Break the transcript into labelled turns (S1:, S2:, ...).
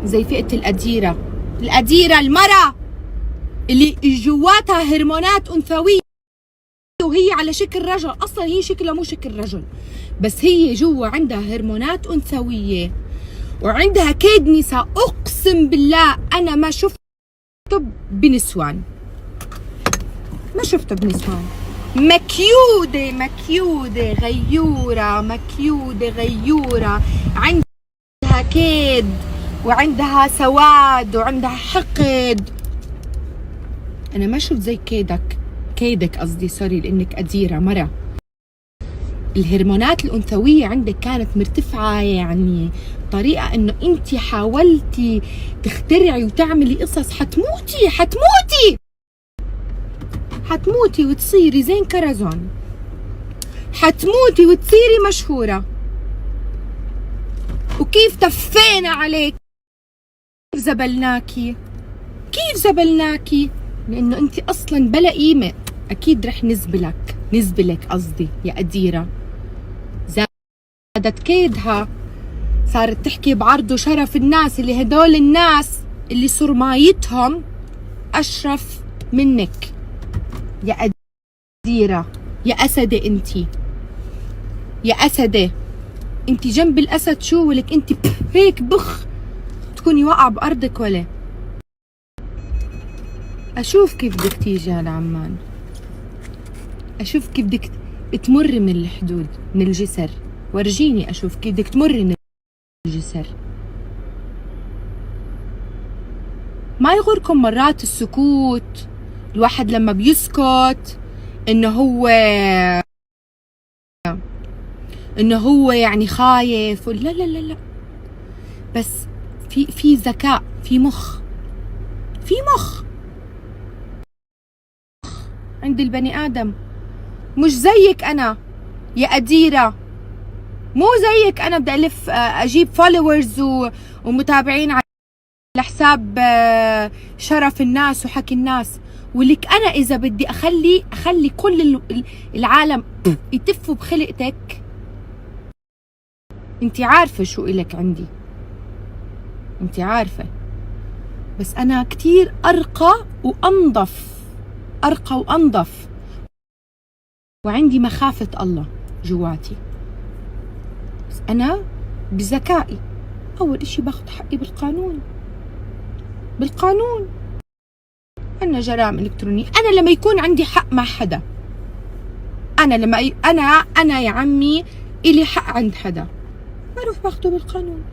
S1: زي فئة الأديرة. الأديرة المرأة اللي جواتها هرمونات أنثوية وهي على شكل رجل، أصلا هي شكلها مو شكل رجل، بس هي جوا عندها هرمونات أنثوية وعندها كيد نساء. أقسم بالله أنا ما شفته بنسوان، ما شفته بنسوان. مكيودة مكيودة غيورة، مكيودة غيورة، عندها كيد وعندها سواد وعندها حقد. أنا ما شفت زي كيدك قصدي، سوري، لأنك أديرة مرة. الهرمونات الأنثوية عندك كانت مرتفعة، يعني طريقة إنه أنت حاولتي تخترعي وتعملي قصص. حتموتي حتموتي حتموتي وتصيري زين كرزون، حتموتي وتصيري مشهورة. وكيف تفينا عليك، كيف زبلناكي، كيف زبلناكي، لأنه أنت أصلا بلا قيمة. أكيد رح نزبلك قصدي يا أديرة. زادت كيدها، صارت تحكي بعرض وشرف الناس، اللي هدول الناس اللي صرمايتهم أشرف منك يا أديرة. يا أسدة انتي، يا أسدة انتي جنب الأسد شو ولك انتي هيك بخ تكوني واقعة بأرضك. ولا أشوف كيف بدك تيجي على عمان، أشوف كيف بدك تمر من الحدود، من الجسر. ورجيني أشوف كيف بدك تمر من الجسر. ما يغركم مرات السكوت، الواحد لما بيسكت انه هو يعني خايف. لا لا لا لا، بس في ذكاء، في مخ عند البني آدم. مش زيك أنا يا أديرة، مو زيك أنا بدي ألف أجيب فولورز ومتابعين على حساب شرف الناس وحكي الناس. ولك أنا إذا بدي أخلي كل العالم يتفوا بخلقتك، أنت عارفة شو إلك عندي، أنت عارفة. بس أنا كتير أرقى وأنظف، وعندي مخافة الله جواتي. بس أنا بذكائي أول إشي باخد حقي بالقانون. أنا جرائم إلكترونية. أنا لما يكون عندي حق مع حدا، أنا يا عمي إلي حق عند حدا، بروح باخده بالقانون.